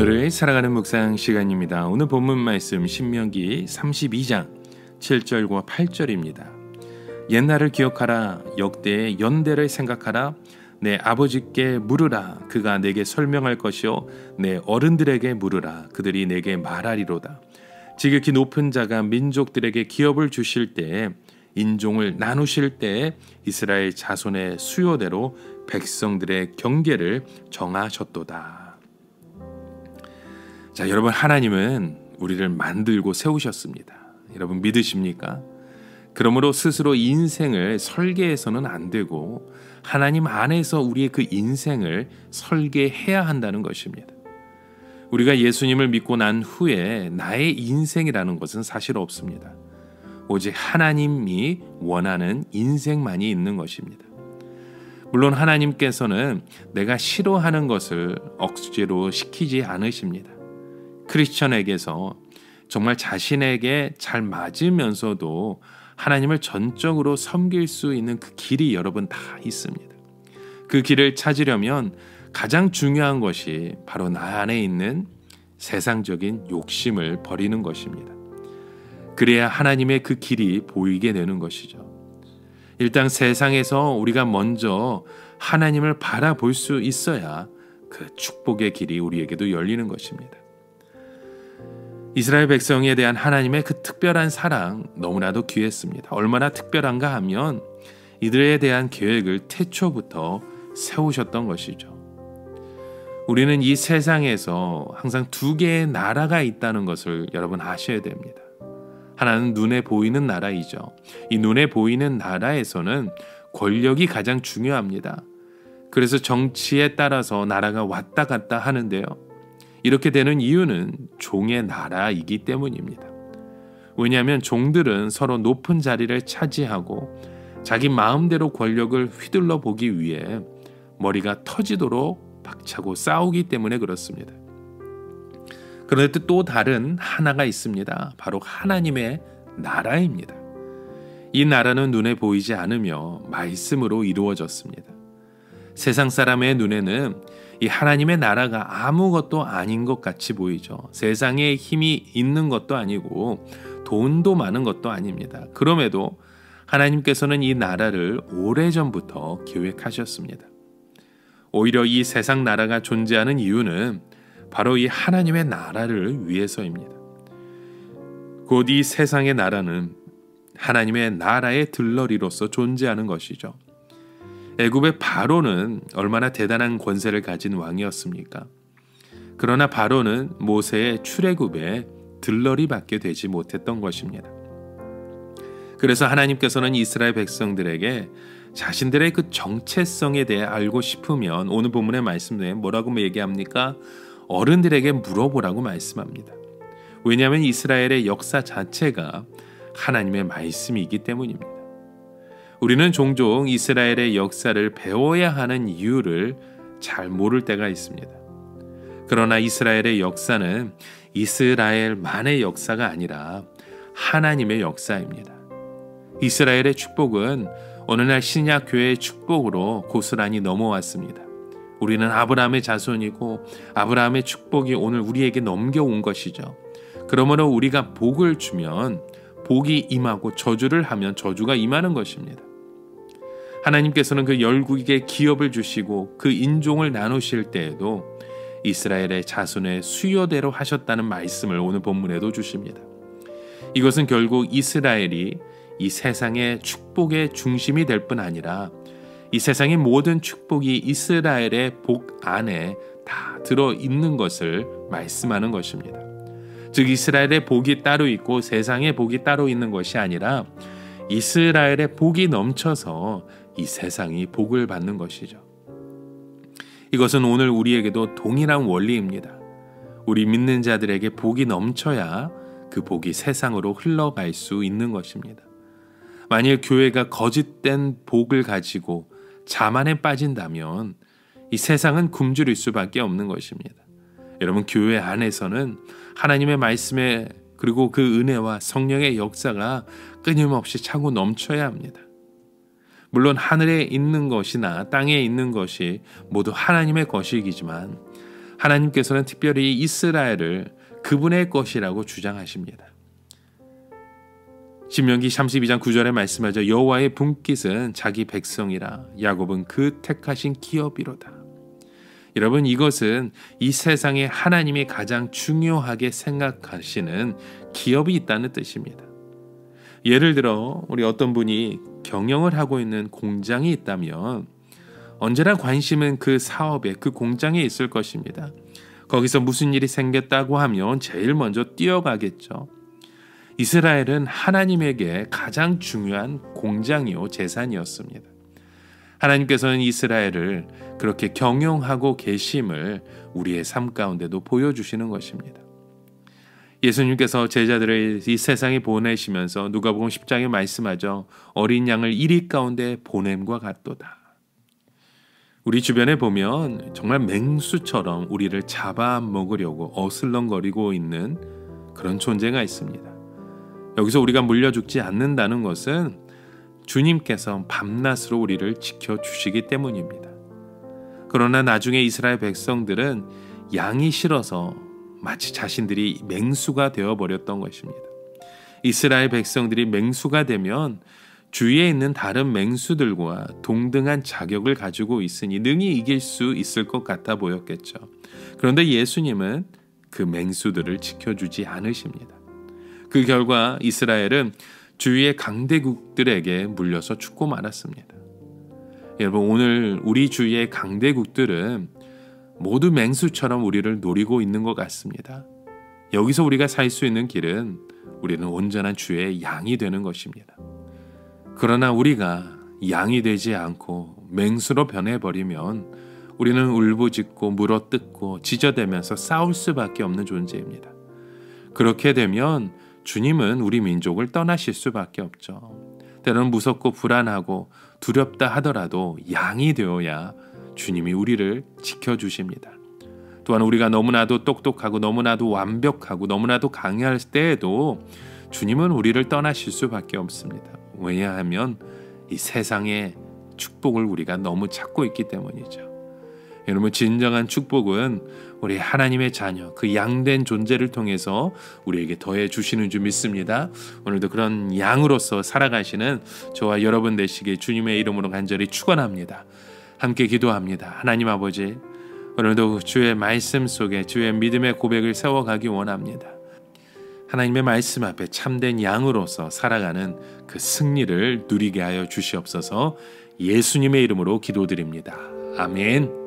오늘을 살아가는 묵상 시간입니다. 오늘 본문 말씀 신명기 32장 7절과 8절입니다. 옛날을 기억하라. 역대의 연대를 생각하라. 내 아버지께 물으라. 그가 내게 설명할 것이요 내 어른들에게 물으라. 그들이 내게 말하리로다. 지극히 높은 자가 민족들에게 기업을 주실 때에 인종을 나누실 때에 이스라엘 자손의 수요대로 백성들의 경계를 정하셨도다. 자, 여러분, 하나님은 우리를 만들고 세우셨습니다. 여러분 믿으십니까? 그러므로 스스로 인생을 설계해서는 안 되고 하나님 안에서 우리의 그 인생을 설계해야 한다는 것입니다. 우리가 예수님을 믿고 난 후에 나의 인생이라는 것은 사실 없습니다. 오직 하나님이 원하는 인생만이 있는 것입니다. 물론 하나님께서는 내가 싫어하는 것을 억지로 시키지 않으십니다. 크리스천에게서 정말 자신에게 잘 맞으면서도 하나님을 전적으로 섬길 수 있는 그 길이 여러분 다 있습니다. 그 길을 찾으려면 가장 중요한 것이 바로 나 안에 있는 세상적인 욕심을 버리는 것입니다. 그래야 하나님의 그 길이 보이게 되는 것이죠. 일단 세상에서 우리가 먼저 하나님을 바라볼 수 있어야 그 축복의 길이 우리에게도 열리는 것입니다. 이스라엘 백성에 대한 하나님의 그 특별한 사랑 너무나도 귀했습니다. 얼마나 특별한가 하면 이들에 대한 계획을 태초부터 세우셨던 것이죠. 우리는 이 세상에서 항상 두 개의 나라가 있다는 것을 여러분 아셔야 됩니다. 하나는 눈에 보이는 나라이죠. 이 눈에 보이는 나라에서는 권력이 가장 중요합니다. 그래서 정치에 따라서 나라가 왔다 갔다 하는데요. 이렇게 되는 이유는 종의 나라이기 때문입니다. 왜냐하면 종들은 서로 높은 자리를 차지하고 자기 마음대로 권력을 휘둘러 보기 위해 머리가 터지도록 박차고 싸우기 때문에 그렇습니다. 그런데 또 다른 하나가 있습니다. 바로 하나님의 나라입니다. 이 나라는 눈에 보이지 않으며 말씀으로 이루어졌습니다. 세상 사람의 눈에는 이 하나님의 나라가 아무것도 아닌 것 같이 보이죠. 세상에 힘이 있는 것도 아니고 돈도 많은 것도 아닙니다. 그럼에도 하나님께서는 이 나라를 오래전부터 계획하셨습니다. 오히려 이 세상 나라가 존재하는 이유는 바로 이 하나님의 나라를 위해서입니다. 곧 이 세상의 나라는 하나님의 나라의 들러리로서 존재하는 것이죠. 애굽의 바로는 얼마나 대단한 권세를 가진 왕이었습니까? 그러나 바로는 모세의 출애굽에 들러리밖에 되지 못했던 것입니다. 그래서 하나님께서는 이스라엘 백성들에게 자신들의 그 정체성에 대해 알고 싶으면 오늘 본문의 말씀에 뭐라고 얘기합니까? 어른들에게 물어보라고 말씀합니다. 왜냐하면 이스라엘의 역사 자체가 하나님의 말씀이기 때문입니다. 우리는 종종 이스라엘의 역사를 배워야 하는 이유를 잘 모를 때가 있습니다. 그러나 이스라엘의 역사는 이스라엘만의 역사가 아니라 하나님의 역사입니다. 이스라엘의 축복은 어느 날 신약 교회의 축복으로 고스란히 넘어왔습니다. 우리는 아브라함의 자손이고 아브라함의 축복이 오늘 우리에게 넘겨온 것이죠. 그러므로 우리가 복을 주면 복이 임하고 저주를 하면 저주가 임하는 것입니다. 하나님께서는 그 열국에게 기업을 주시고 그 인종을 나누실 때에도 이스라엘의 자손의 수요대로 하셨다는 말씀을 오늘 본문에도 주십니다. 이것은 결국 이스라엘이 이 세상의 축복의 중심이 될 뿐 아니라 이 세상의 모든 축복이 이스라엘의 복 안에 다 들어있는 것을 말씀하는 것입니다. 즉 이스라엘의 복이 따로 있고 세상의 복이 따로 있는 것이 아니라 이스라엘의 복이 넘쳐서 이 세상이 복을 받는 것이죠. 이것은 오늘 우리에게도 동일한 원리입니다. 우리 믿는 자들에게 복이 넘쳐야 그 복이 세상으로 흘러갈 수 있는 것입니다. 만일 교회가 거짓된 복을 가지고 자만에 빠진다면 이 세상은 굶주릴 수밖에 없는 것입니다. 여러분, 교회 안에서는 하나님의 말씀에 그리고 그 은혜와 성령의 역사가 끊임없이 차고 넘쳐야 합니다. 물론 하늘에 있는 것이나 땅에 있는 것이 모두 하나님의 것이기지만 하나님께서는 특별히 이스라엘을 그분의 것이라고 주장하십니다. 신명기 32장 9절에 말씀하죠. 여호와의 분깃은 자기 백성이라 야곱은 그 택하신 기업이로다. 여러분, 이것은 이 세상에 하나님이 가장 중요하게 생각하시는 기업이 있다는 뜻입니다. 예를 들어 우리 어떤 분이 경영을 하고 있는 공장이 있다면 언제나 관심은 그 사업에, 그 공장에 있을 것입니다. 거기서 무슨 일이 생겼다고 하면 제일 먼저 뛰어가겠죠. 이스라엘은 하나님에게 가장 중요한 공장이요 재산이었습니다. 하나님께서는 이스라엘을 그렇게 경영하고 계심을 우리의 삶 가운데도 보여주시는 것입니다. 예수님께서 제자들을 이 세상에 보내시면서 누가복음 10장에 말씀하죠. 어린 양을 이리 가운데 보냄과 같도다. 우리 주변에 보면 정말 맹수처럼 우리를 잡아먹으려고 어슬렁거리고 있는 그런 존재가 있습니다. 여기서 우리가 물려 죽지 않는다는 것은 주님께서 밤낮으로 우리를 지켜주시기 때문입니다. 그러나 나중에 이스라엘 백성들은 양이 싫어서 마치 자신들이 맹수가 되어버렸던 것입니다. 이스라엘 백성들이 맹수가 되면 주위에 있는 다른 맹수들과 동등한 자격을 가지고 있으니 능히 이길 수 있을 것 같아 보였겠죠. 그런데 예수님은 그 맹수들을 지켜주지 않으십니다. 그 결과 이스라엘은 주위의 강대국들에게 물려서 죽고 말았습니다. 여러분, 오늘 우리 주위의 강대국들은 모두 맹수처럼 우리를 노리고 있는 것 같습니다. 여기서 우리가 살 수 있는 길은 우리는 온전한 주의 양이 되는 것입니다. 그러나 우리가 양이 되지 않고 맹수로 변해버리면 우리는 울부짖고 물어뜯고 지저대면서 싸울 수밖에 없는 존재입니다. 그렇게 되면 주님은 우리 민족을 떠나실 수밖에 없죠. 때로는 무섭고 불안하고 두렵다 하더라도 양이 되어야 주님이 우리를 지켜주십니다. 또한 우리가 너무나도 똑똑하고 너무나도 완벽하고 너무나도 강할 때에도 주님은 우리를 떠나실 수밖에 없습니다. 왜냐하면 이 세상의 축복을 우리가 너무 찾고 있기 때문이죠. 여러분, 진정한 축복은 우리 하나님의 자녀, 그 양된 존재를 통해서 우리에게 더해 주시는 줄 믿습니다. 오늘도 그런 양으로서 살아가시는 저와 여러분 되시길 주님의 이름으로 간절히 축원합니다. 함께 기도합니다. 하나님 아버지, 오늘도 주의 말씀 속에 주의 믿음의 고백을 세워가기 원합니다. 하나님의 말씀 앞에 참된 양으로서 살아가는 그 승리를 누리게 하여 주시옵소서. 예수님의 이름으로 기도드립니다. 아멘.